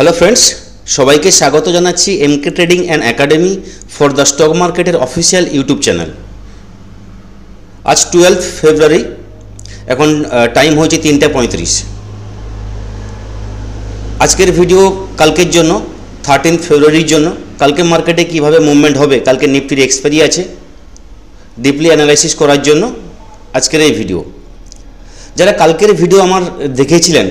Hello friends, সবাইকে স্বাগত জানাচ্ছি MK trading and academy for the stock মার্কেটের অফিসিয়াল ইউটিউব চ্যানেল। আজ 12 ফেব্রুয়ারি, এখন টাইম হয়েছে 3:35। আজকের ভিডিও কালকের জন্য, 13 ফেব্রুয়ারির জন্য। কালকে মার্কেটে কিভাবে মুভমেন্ট হবে, কালকে নিফটির এক্সপায়ারি আছে, ডিপলি অ্যানালাইসিস করার জন্য আজকের এই ভিডিও। যারা কালকের ভিডিও আমার দেখেছিলেন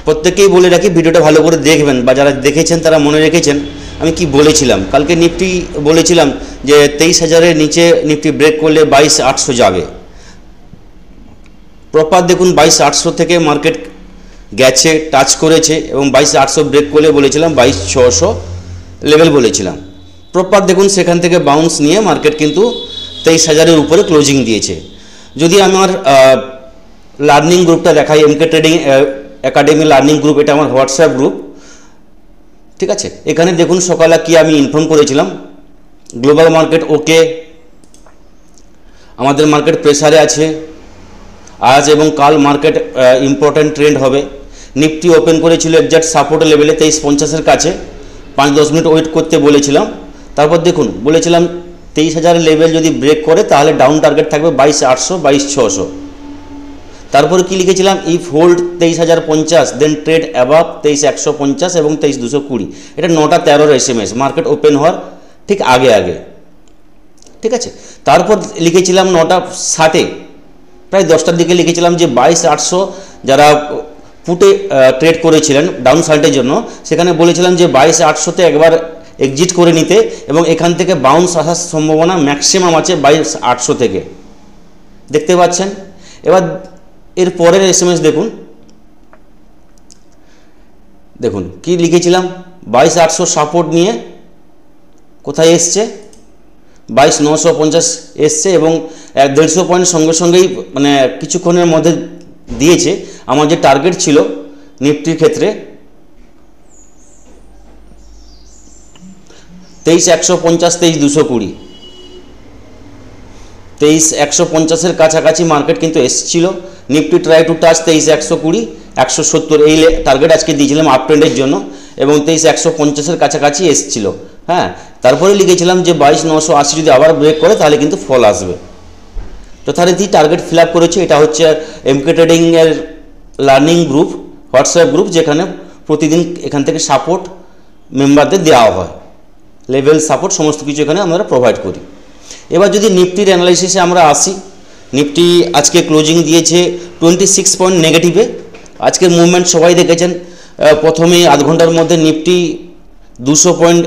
প্রত্যেকেই বলে রাখি ভিডিওটা ভালো করে দেখবেন, বা যারা দেখেছেন তারা মনে রেখেছেন আমি কি বলেছিলাম। কালকে নিফটি বলেছিলাম যে 23,000-এর নিচে নিফটি ব্রেক করলে 22,800 যাবে। প্রপার দেখুন 22,800 থেকে মার্কেট গেছে, টাচ করেছে এবং 22,800 ব্রেক করলে বলেছিলাম 22,600 লেভেল বলেছিলাম। প্রপার দেখুন সেখান থেকে বাউন্স নিয়ে মার্কেট কিন্তু 23,000-এর উপরে ক্লোজিং দিয়েছে। যদি আমার লার্নিং গ্রুপটা দেখাই, এমকে ট্রেডিং একাডেমি লার্নিং গ্রুপ, এটা আমার হোয়াটসঅ্যাপ গ্রুপ, ঠিক আছে। এখানে দেখুন সকালে কি আমি ইনফর্ম করেছিলাম। গ্লোবাল মার্কেট ওকে, আমাদের মার্কেট প্রেসারে আছে। আজ এবং কাল মার্কেট ইম্পর্ট্যান্ট ট্রেন্ড হবে। নিফটি ওপেন করেছিল এক্সাক্ট সাপোর্ট লেভেলে 2350-এর কাছে, 5-10 মিনিট ওয়েট করতে বলেছিলাম। তারপর দেখুন বলেছিলাম 23,000 লেভেল যদি ব্রেক করে তাহলে ডাউন টার্গেট থাকবে 22,800, 22,600। তারপরে কি লিখেছিলাম, if hold 23,050 then trade above 23,150 এবং 23,220। এটা 9:13 SMS, মার্কেট ওপেন হওয়ার ঠিক আগে, ঠিক আছে। তারপর লিখেছিলাম 9:60, প্রায় 10টার দিকে লিখেছিলাম যে 22,800 যারা পুটে ট্রেড করেছিলেন ডাউন সাইডের জন্য, সেখানে বলেছিলাম যে 22,800-তে একবার এক্সিট করে নিতে, এবং এখান থেকে বাউন্স আসার সম্ভাবনা ম্যাক্সিমাম আছে 22,800 থেকে। দেখতে পাচ্ছেন। এবার এর পরের SMS দেখুন কি লিখেছিলাম, 22,800 সাপোর্ট নিয়ে কোথায় এসছে, 22,950 এসছে এবং 150 পয়েন্ট সঙ্গে সঙ্গেই মানে কিছুক্ষণের মধ্যে দিয়েছে। আমার যে টার্গেট ছিল নিফটির ক্ষেত্রে 23,150, 23,220, 23,150-এর কাছাকাছি মার্কেট কিন্তু এসেছিল। নিফটি ট্রাই টু টাচ 23,120, 170 এই টার্গেট আজকে দিয়েছিলাম আপ ট্রেন্ডের জন্য, এবং 23,150-এর কাছাকাছি এসেছিল। হ্যাঁ, তারপরে লিখেছিলাম যে 22,980 যদি আবার ব্রেক করে তাহলে কিন্তু ফল আসবে। যথারীতি টার্গেট ফিল আপ করেছে। এটা হচ্ছে এমকে ট্রেডিংয়ের লার্নিং গ্রুপ, হোয়াটসঅ্যাপ গ্রুপ, যেখানে প্রতিদিন এখান থেকে সাপোর্ট মেম্বারদের দেওয়া হয়, লেভেল সাপোর্ট সমস্ত কিছু এখানে আমরা প্রোভাইড করি। এবার যদি নিফটির অ্যানালাইসিসে আমরা আসি, নিফটি আজকে ক্লোজিং দিয়েছে 26 পয়েন্ট নেগেটিভে। আজকের মুভমেন্ট সবাই দেখেছেন। প্রথমে আধ ঘন্টার মধ্যে নিফটি 200 পয়েন্ট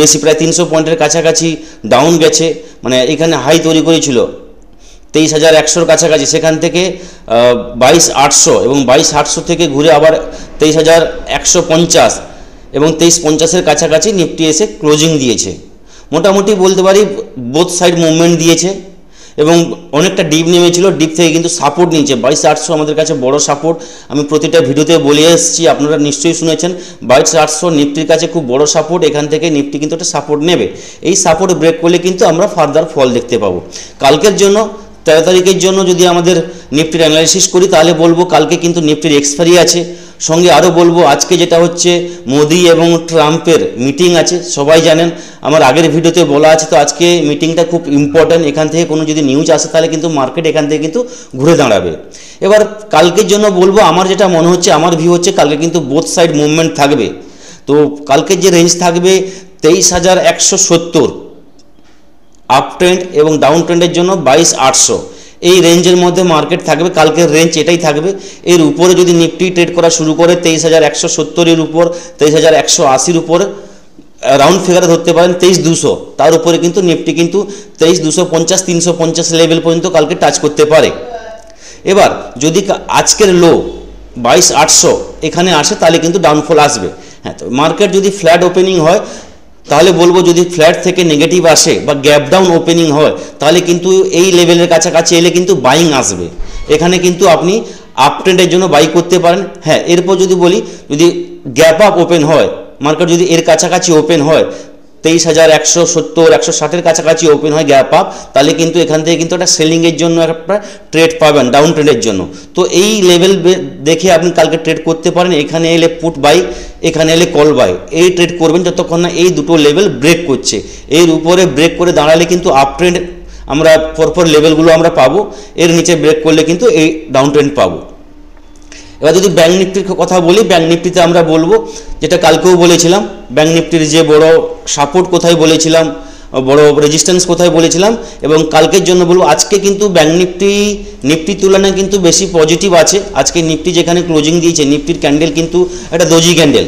বেশি, প্রায় 300 পয়েন্টের কাছাকাছি ডাউন গেছে। মানে এখানে হাই তৈরি করেছিল 23,100-র কাছাকাছি, সেখান থেকে 22,800 এবং 22,800 থেকে ঘুরে আবার 23,150 এবং 23,50-এর কাছাকাছি নিফটি এসে ক্লোজিং দিয়েছে। মোটামুটি বলতে পারি বোথ সাইড মুভমেন্ট দিয়েছে এবং অনেকটা ডিপ নেমেছিল। ডিপ থেকে কিন্তু সাপোর্ট নিয়েছে 22,800 আমাদের কাছে বড় সাপোর্ট। আমি প্রতিটা ভিডিওতে বলে এসেছি, আপনারা নিশ্চয়ই শুনেছেন, 22,800 নিফটির কাছে খুব বড় সাপোর্ট। এখান থেকে নিফটি কিন্তু একটা সাপোর্ট নেবে। এই সাপোর্ট ব্রেক করলে কিন্তু আমরা ফার্দার ফল দেখতে পাবো। কালকের জন্য 13 তারিখের জন্য যদি আমাদের নিফটির অ্যানালাইসিস করি তাহলে বলবো কালকে কিন্তু নিফটির এক্সপায়ারি আছে। সঙ্গে আরও বলবো আজকে যেটা হচ্ছে মোদি এবং ট্রাম্পের মিটিং আছে, সবাই জানেন, আমার আগের ভিডিওতে বলা আছে। তো আজকে মিটিংটা খুব ইম্পর্ট্যান্ট। এখান থেকে কোনো যদি নিউজ আসে তাহলে কিন্তু মার্কেট এখান থেকে কিন্তু ঘুরে দাঁড়াবে। এবার কালকের জন্য বলবো আমার যেটা মনে হচ্ছে, আমার ভিউ হচ্ছে কালকে কিন্তু বোথ সাইড মুভমেন্ট থাকবে। তো কালকের যে রেঞ্জ থাকবে 23,170 আপ ট্রেন্ড এবং ডাউন ট্রেন্ডের জন্য 22,800, এই রেঞ্জের মধ্যে মার্কেট থাকবে। কালকের রেঞ্জ এটাই থাকবে। এর উপরে যদি নিফটি ট্রেড করা শুরু করে 23,170-এর উপর, 23,180-র উপর, রাউন্ড ফিগারে ধরতে পারেন 23,200, তার উপরে কিন্তু নিফটি কিন্তু 23,250, 350 লেভেল পর্যন্ত কালকে টাচ করতে পারে। এবার যদি আজকের লো 22,800 এখানে আসে তাহলে কিন্তু ডাউনফল আসবে। হ্যাঁ, তো মার্কেট যদি ফ্ল্যাট ওপেনিং হয় তাহলে বলবো, যদি ফ্ল্যাট থেকে নেগেটিভ আসে বা গ্যাপ ডাউন ওপেনিং হয় তাহলে কিন্তু এই লেভেলের কাছাকাছি এলে কিন্তু বাইং আসবে। এখানে কিন্তু আপনি আপ ট্রেন্ডের জন্য বাই করতে পারেন। হ্যাঁ, এরপর যদি বলি, যদি গ্যাপ আপ ওপেন হয়, মার্কেট যদি এর কাছাকাছি ওপেন হয় 23,170 160-এর কাছাকাছি ওপেন হয় গ্যাপ আপ, তাহলে কিন্তু এখান থেকে কিন্তু একটা সেলিংয়ের জন্য একটা ট্রেড পাবেন, ডাউন ট্রেডের জন্য। তো এই লেভেল দেখে আপনি কালকে ট্রেড করতে পারেন। এখানে এলে পুট বাই, এখানে এলে কল বাই, এই ট্রেড করবেন যতক্ষণ না এই দুটো লেভেল ব্রেক করছে। এর উপরে ব্রেক করে দাঁড়ালে কিন্তু আপ ট্রেন্ড আমরা পরপর লেভেলগুলো আমরা পাবো, এর নিচে ব্রেক করলে কিন্তু এই ডাউন ট্রেন্ড পাবো। এবার যদি ব্যাঙ্ক নিফটির কথা বলি, ব্যাঙ্ক নিফটিতে আমরা বলবো যেটা কালকেও বলেছিলাম, ব্যাঙ্ক নিফটির যে বড় সাপোর্ট কোথায় বলেছিলাম, বড় রেজিস্ট্যান্স কোথায় বলেছিলাম, এবং কালকের জন্য বলবো আজকে কিন্তু ব্যাঙ্ক নিফটির তুলনায় কিন্তু বেশি পজিটিভ আছে। আজকে নিফটি যেখানে ক্লোজিং দিয়েছে, নিফটির ক্যান্ডেল কিন্তু একটা doji candle,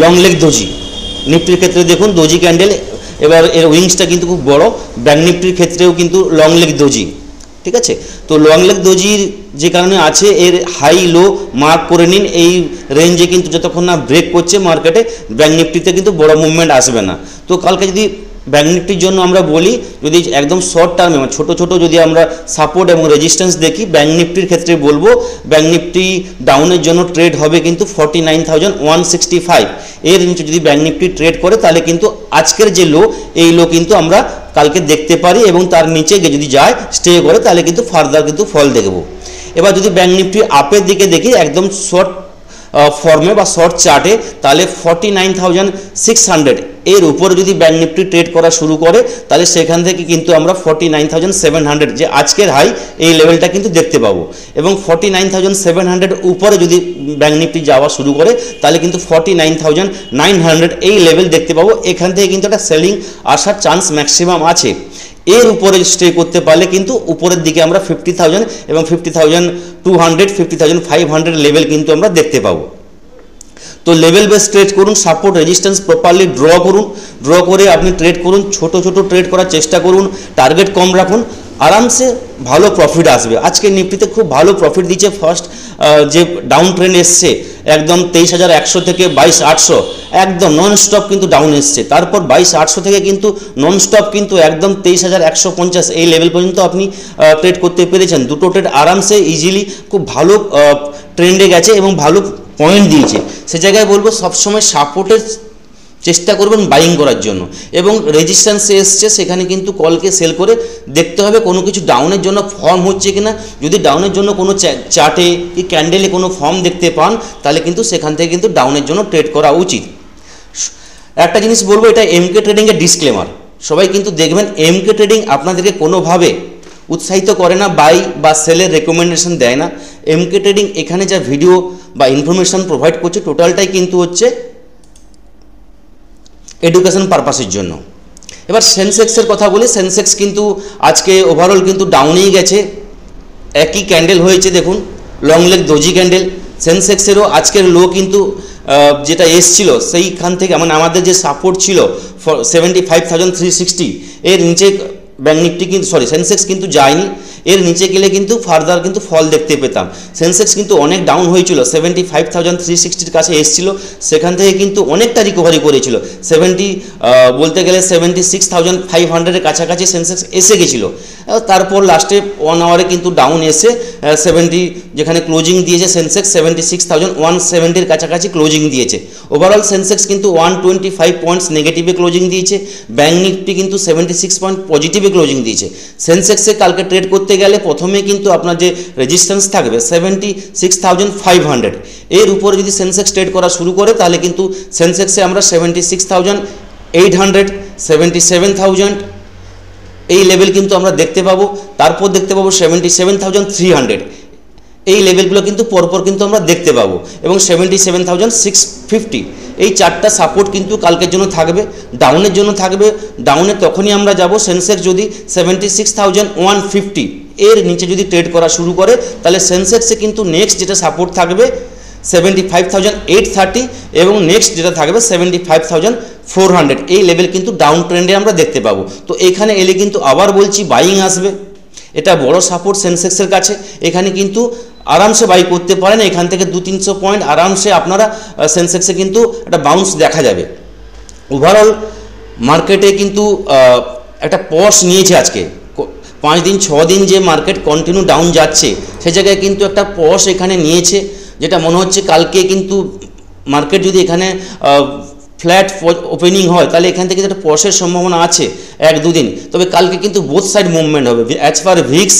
long leg doji. নিফটির ক্ষেত্রে দেখুন দোজি ক্যান্ডেল, এবার এর উইংসটা কিন্তু খুব বড়। ব্যাঙ্ক নিফটির ক্ষেত্রেও কিন্তু লং লেগ দোজি, ঠিক আছে। তো লং লেগ দোজির যে কারণে আছে, এর হাই লো মার্ক করে নিন। এই রেঞ্জে কিন্তু যতক্ষণ না ব্রেক করছে মার্কেটে, ব্যাঙ্ক নিফটিতে কিন্তু বড় মুভমেন্ট আসবে না। তো কালকে যদি ব্যাঙ্ক নিফটির জন্য আমরা বলি, যদি একদম শর্ট টার্মে ছোটো ছোটো যদি আমরা সাপোর্ট এবং রেজিস্ট্যান্স দেখি, ব্যাঙ্ক নিফটির ক্ষেত্রে বলবো ব্যাঙ্ক নিফটি ডাউনের জন্য ট্রেড হবে কিন্তু 49,165। এর নিচে যদি ব্যাঙ্ক নিফটি ট্রেড করে তাহলে কিন্তু আজকের যে লো, এই লো কিন্তু আমরা কালকে দেখতে পারি, এবং তার নিচে যদি যায় স্টে করে তাহলে কিন্তু ফার্দার কিন্তু ফল দেখব। এবার যদি ব্যাঙ্ক নিফটি আপের দিকে দেখি একদম শর্ট ফর্মে বা শর্ট চার্টে, তাহলে 49,600 এর উপরে যদি ব্যাঙ্ক নিফটি ট্রেড করা শুরু করে, তাহলে সেখান থেকে কিন্তু আমরা 49,700 যে আজকের হাই, এই লেভেলটা কিন্তু দেখতে পাবো। এবং 49,700 উপরে যদি ব্যাঙ্ক নিফটি যাওয়া শুরু করে, তাহলে কিন্তু 49,900 এই লেভেল দেখতে পাবো। এখান থেকে কিন্তু একটা সেলিং আসার চান্স ম্যাক্সিমাম আছে। এর উপরে স্টে করতে পারলে কিন্তু উপরের দিকে আমরা 50,000 এবং 50,200 50,500 লেভেল কিন্তু আমরা দেখতে পাবো। তো লেভেল বেস ট্রেড করুন, সাপোর্ট রেজিস্ট্যান্স প্রপারলি ড্র করুন, ড্র করে আপনি ট্রেড করুন, ছোট ছোট ট্রেড করার চেষ্টা করুন, টার্গেট কম রাখুন, আরামসে ভালো প্রফিট আসবে। আজকে নিফটিতে খুব ভালো প্রফিট দিচ্ছে। ফার্স্ট যে ডাউন ট্রেন্ড এসছে একদম 23,100 থেকে 22,800 একদম নন স্টপ কিন্তু ডাউন এসছে। তারপর 22,800 থেকে কিন্তু নন স্টপ কিন্তু একদম 23,150 এই লেভেল পর্যন্ত আপনি ট্রেড করতে পেরেছেন। দুটো ট্রেড আরামসে ইজিলি খুব ভালো ট্রেন্ডে গেছে এবং ভালো পয়েন্ট দিয়েছে। সে জায়গায় বলবো সবসময় সাপোর্টের চেষ্টা করবেন বাইং করার জন্য, এবং রেজিস্ট্যান্সে এসছে সেখানে কিন্তু কলকে সেল করে দেখতে হবে কোনো কিছু ডাউনের জন্য ফর্ম হচ্ছে কিনা। যদি ডাউনের জন্য কোনো চার্টে কি ক্যান্ডেলে কোনো ফর্ম দেখতে পান, তাহলে কিন্তু সেখান থেকে কিন্তু ডাউনের জন্য ট্রেড করা উচিত। একটা জিনিস বলবো, এটা এমকে ট্রেডিংয়ের ডিসক্লেমার। সবাই কিন্তু দেখবেন এমকে ট্রেডিং আপনাদেরকে কোনোভাবে উৎসাহিত করে না, বাই বা সেলের রেকমেন্ডেশন দেয় না। এমকে ট্রেডিং এখানে যা ভিডিও বা ইনফরমেশান প্রোভাইড করছে টোটালটাই কিন্তু হচ্ছে এডুকেশন পারপাসের জন্য। এবার সেন্সেক্সের কথা বলি, সেন্সেক্স কিন্তু আজকে ওভারঅল কিন্তু ডাউনেই গেছে। একই ক্যান্ডেল হয়েছে দেখুন, লং লেগ দোজি ক্যান্ডেল। সেন্সেক্সেরও আজকের লো কিন্তু যেটা এসছিল সেইখান থেকে, মানে আমাদের যে সাপোর্ট ছিল 75,360 এর নিচে ব্যাঙ্ক নিফটি কিন্তু সেন্সেক্স কিন্তু যায়নি। এর নিচে গেলে কিন্তু ফার্দার কিন্তু ফল দেখতে পেতাম। সেন্সেক্স কিন্তু অনেক ডাউন হয়েছিল, 75,360 কাছে এসেছিল, সেখান থেকে কিন্তু অনেকটা রিকভারি করেছিল। বলতে গেলে 76,500 কাছাকাছি সেন্সেক্স এসে গেছিলো। তারপর লাস্টে 1 আওয়ারে কিন্তু ডাউন এসে 70 যেখানে ক্লোজিং দিয়েছে সেন্সেক্স 76,170 কাছাকাছি ক্লোজিং দিয়েছে। ওভারঅল সেন্সেক্স কিন্তু 125 পয়েন্টস নেগেটিভে ক্লোজিং দিয়েছে। ব্যাঙ্ক নিফটি কিন্তু 76 পয়েন্ট পজিটিভে ক্লোজিং দিয়েছে। সেন্সেক্সে কালকে ট্রেড করতে গেলে প্রথমে কিন্তু আপনার যে রেজিস্ট্যান্স থাকবে 76,500, এর উপরে যদি সেন্সেক্স ট্রেড করা শুরু করে তাহলে কিন্তু সেন্সেক্সে আমরা 76,800 77,000 এই লেভেল কিন্তু আমরা দেখতে পাবো। তারপর দেখতে পাবো 77,300 এই লেভেলগুলো কিন্তু পরপর কিন্তু আমরা দেখতে পাবো, এবং 77,650 এই চারটা সাপোর্ট কিন্তু কালকের জন্য থাকবে। ডাউনের জন্য থাকবে, ডাউনে তখনই আমরা যাব সেন্সেক্স যদি 76,150 এর নিচে যদি ট্রেড করা শুরু করে, তাহলে সেন্সেক্সে কিন্তু নেক্সট যেটা সাপোর্ট থাকবে 75,830 এবং নেক্সট যেটা থাকবে 75,400 এই লেভেল কিন্তু ডাউন ট্রেন্ডে আমরা দেখতে পাবো। তো এখানে এলে কিন্তু আবার বলছি বাইং আসবে। এটা বড় সাপোর্ট সেন্সেক্সের কাছে, এখানে কিন্তু আরামসে বাই করতে পারেন। এখান থেকে 200-300 পয়েন্ট আরামসে আপনারা সেন্সেক্সে কিন্তু একটা বাউন্স দেখা যাবে। ওভারঅল মার্কেটে কিন্তু একটা পজ নিয়েছে আজকে 5 দিন 6 দিন যে মার্কেট কন্টিনিউ ডাউন যাচ্ছে, সে জায়গায় কিন্তু একটা পজ এখানে নিয়েছে, যেটা মনে হচ্ছে কালকে কিন্তু মার্কেট যদি এখানে ফ্ল্যাট ওপেনিং হয় তাহলে এখান থেকে একটা পসের সম্ভাবনা আছে 1-2 দিন। তবে কালকে কিন্তু বোথ সাইড মুভমেন্ট হবে। অ্যাজ পার ভিক্স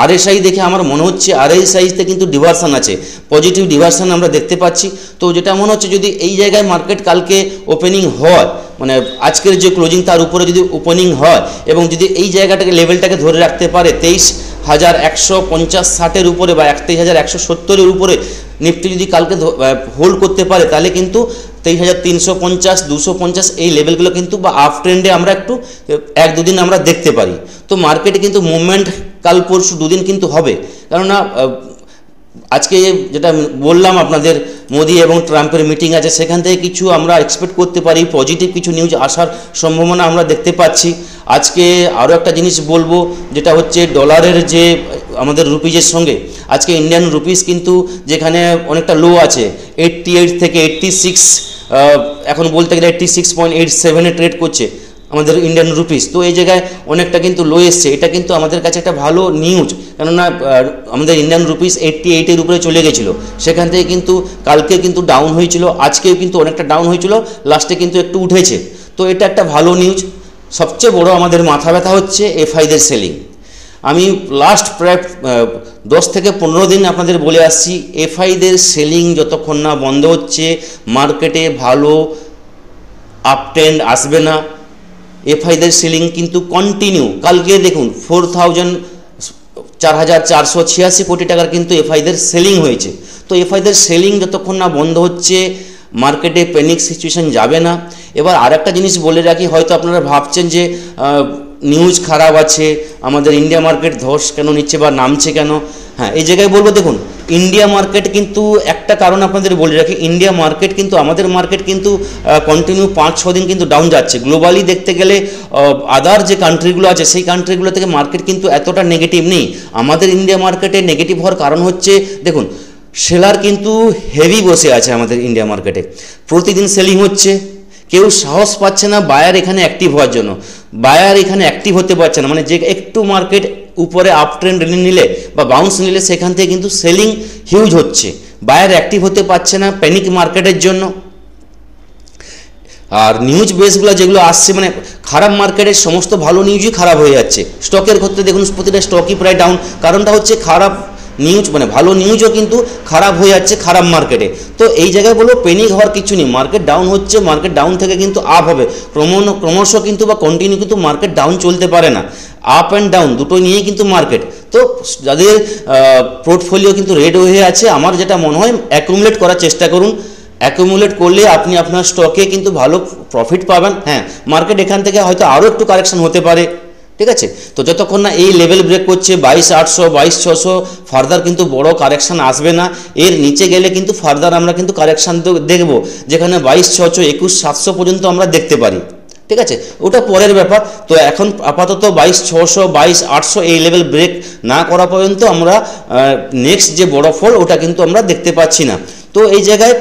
আরএসআই দেখে আমার মনে হচ্ছে আরএসআইতে কিন্তু ডিভার্সান আছে, পজিটিভ ডিভার্সান আমরা দেখতে পাচ্ছি। তো যেটা মনে হচ্ছে যদি এই জায়গায় মার্কেট কালকে ওপেনিং হয়, মানে আজকের যে ক্লোজিং তার উপরে যদি ওপেনিং হয় এবং যদি এই জায়গাটাকে লেভেলটাকে ধরে রাখতে পারে 23,150-60-এর উপরে বা 23,170-এর উপরে নিফটি যদি কালকে হোল্ড করতে পারে তাহলে কিন্তু 23,350-250 এই লেভেলগুলো কিন্তু বা আপ ট্রেন্ডে আমরা একটু 1-2 দিন আমরা দেখতে পারি। তো মার্কেটে কিন্তু মুভমেন্ট কাল পরশু 2 দিন কিন্তু হবে, কেননা আজকে যেটা বললাম আপনাদের মোদি এবং ট্রাম্পের মিটিং আছে, সেখান থেকে কিছু আমরা এক্সপেক্ট করতে পারি, পজিটিভ কিছু নিউজ আসার সম্ভাবনা আমরা দেখতে পাচ্ছি। আজকে আরও একটা জিনিস বলবো, যেটা হচ্ছে ডলারের যে আমাদের রুপিজের সঙ্গে আজকে ইন্ডিয়ান রুপিস কিন্তু যেখানে অনেকটা লো আছে 88 থেকে 86, এখন বলতে গেলে 86.87-এ ট্রেড করছে আমাদের ইন্ডিয়ান রুপিস। তো এই জায়গায় অনেকটা কিন্তু লো এসছে, এটা কিন্তু আমাদের কাছে একটা ভালো নিউজ, কেননা আমাদের ইন্ডিয়ান রুপিস 88-এর উপরে চলে গেছিলো, সেখান থেকে কিন্তু কালকে কিন্তু ডাউন হয়েছিল, আজকেও কিন্তু অনেকটা ডাউন হয়েছিল, লাস্টে কিন্তু একটু উঠেছে। তো এটা একটা ভালো নিউজ। সবচেয়ে বড় আমাদের মাথা ব্যথা হচ্ছে এফআইদের সেলিং। আমি লাস্ট প্রায় 10 থেকে 15 দিন আপনাদের বলে আসছি, এফআইদের সেলিং যতক্ষণ না বন্ধ হচ্ছে মার্কেটে ভালো আপ ট্রেন্ড আসবে না। এফআইদের সেলিং কিন্তু কন্টিনিউ, কালকে দেখুন 4,486 কোটি টাকার কিন্তু এফআইদের সেলিং হয়েছে। তো এফআইদের সেলিং যতক্ষণ না বন্ধ হচ্ছে মার্কেটে প্যানিক সিচুয়েশন যাবে না। এবার আরেকটা জিনিস বলে রাখি, হয়তো আপনারা ভাবছেন যে নিউজ খারাপ আছে, আমাদের ইন্ডিয়া মার্কেট ধস কেন নিচ্ছে বা নামছে কেন। হ্যাঁ, এই জায়গায় বলবো দেখুন ইন্ডিয়া মার্কেট কিন্তু একটা কারণ আপনাদের বলে রাখি, ইন্ডিয়া মার্কেট কিন্তু আমাদের মার্কেট কিন্তু কন্টিনিউ 5-6 দিন কিন্তু ডাউন যাচ্ছে। গ্লোবালি দেখতে গেলে আদার যে কান্ট্রিগুলো আছে সেই কান্ট্রিগুলো থেকে মার্কেট কিন্তু এতটা নেগেটিভ নেই। আমাদের ইন্ডিয়া মার্কেটে নেগেটিভ হওয়ার কারণ হচ্ছে দেখুন সেলার কিন্তু হেভি বসে আছে আমাদের ইন্ডিয়া মার্কেটে, প্রতিদিন সেলিং হচ্ছে, কেউ সাহস পাচ্ছে না বায়ার এখানে অ্যাক্টিভ হওয়ার জন্য, বায়ার এখানে অ্যাক্টিভ হতে পারছে না। মানে যে একটু মার্কেট উপরে আপ ট্রেন্ড নিলে বা বাউন্স নিলে সেখান থেকে কিন্তু সেলিং হিউজ হচ্ছে, বায়ার অ্যাক্টিভ হতে পারছে না প্যানিক মার্কেটের জন্য। আর নিউজ বেসগুলো যেগুলো আসছে, মানে খারাপ মার্কেটের সমস্ত ভালো নিউজই খারাপ হয়ে যাচ্ছে। স্টকের ক্ষেত্রে দেখুন প্রতিটা স্টকই প্রায় ডাউন, কারণটা হচ্ছে খারাপ নিউজ, মানে ভালো নিউজও কিন্তু খারাপ হয়ে যাচ্ছে খারাপ মার্কেটে। তো এই জায়গায় বলবো প্যানিক হওয়ার কিছু নেই, মার্কেট ডাউন হচ্ছে, মার্কেট ডাউন থেকে কিন্তু আপ হবে, ক্রমশ কিন্তু বা কন্টিনিউ কিন্তু মার্কেট ডাউন চলতে পারে না, আপ অ্যান্ড ডাউন দুটো নিয়েই কিন্তু মার্কেট। তো যাদের পোর্টফোলিও কিন্তু রেড হয়ে আছে, আমার যেটা মনে হয় অ্যাকুমুলেট করার চেষ্টা করুন। অ্যাকুমুলেট করলে আপনি আপনার স্টকে কিন্তু ভালো প্রফিট পাবেন। হ্যাঁ, মার্কেট এখান থেকে হয়তো আরও একটু কারেকশন হতে পারে, ঠিক আছে। তো যতক্ষণ না এই লেভেল ব্রেক করছে 22,800 22,600 ফার্দার কিন্তু বড় কারেকশান আসবে না। এর নিচে গেলে কিন্তু ফার্দার আমরা কিন্তু কারেকশান দেখব, যেখানে 22,600 21,700 পর্যন্ত আমরা দেখতে পারি, ঠিক আছে, ওটা পরের ব্যাপার। তো এখন আপাতত 22,600 22,800 এই লেভেল ব্রেক না করা পর্যন্ত আমরা নেক্সট যে বড় ফল ওটা কিন্তু আমরা দেখতে পাচ্ছি না। তো এই জায়গায়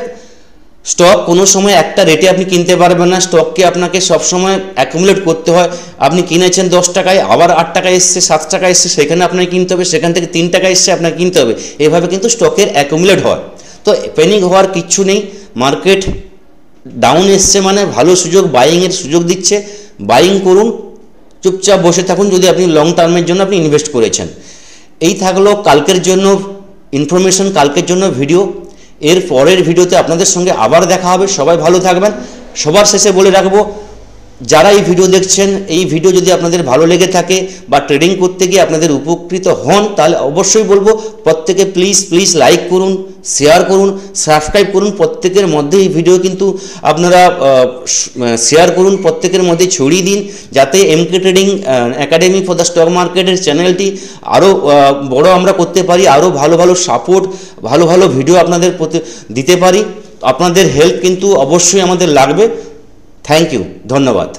স্টক কোনো সময় একটা রেটে আপনি কিনতে পারবেন না, স্টককে আপনাকে সবসময় অ্যাকুমুলেট করতে হয়। আপনি কিনেছেন 10 টাকায়, আবার 8 টাকায় এসছে, 7 টাকায় এসছে, সেখানে আপনাকে কিনতে হবে, সেখান থেকে 3 টাকা এসছে আপনাকে কিনতে হবে, এভাবে কিন্তু স্টকের অ্যাকুমুলেট হয়। তো প্যানিক হওয়ার কিচ্ছু নেই, মার্কেট ডাউন এসছে মানে ভালো সুযোগ, বাইংয়ের সুযোগ দিচ্ছে, বাইং করুন, চুপচাপ বসে থাকুন যদি আপনি লং টার্মের জন্য আপনি ইনভেস্ট করেছেন। এই থাকলো কালকের জন্য ইনফরমেশন, কালকের জন্য ভিডিও। এর পরের ভিডিওতে আপনাদের সঙ্গে আবার দেখা হবে। সবাই ভালো থাকবেন। সবার শেষে বলে রাখবো, যারা এই ভিডিও দেখছেন, এই ভিডিও যদি আপনাদের ভালো লেগে থাকে বা ট্রেডিং করতে গিয়ে আপনাদের উপকৃত হন, তাহলে অবশ্যই বলবো প্রত্যেকে প্লিজ লাইক করুন, শেয়ার করুন, সাবস্ক্রাইব করুন। প্রত্যেকের মধ্যে এই ভিডিও কিন্তু আপনারা শেয়ার করুন, প্রত্যেকের মধ্যে ছড়িয়ে দিন, যাতে MK trading academy for the stock মার্কেটের চ্যানেলটি আরও বড় আমরা করতে পারি, আরও ভালো সাপোর্ট, ভালো ভিডিও আপনাদের দিতে পারি। আপনাদের হেল্প কিন্তু অবশ্যই আমাদের লাগবে। থ্যাংক ইউ, ধন্যবাদ।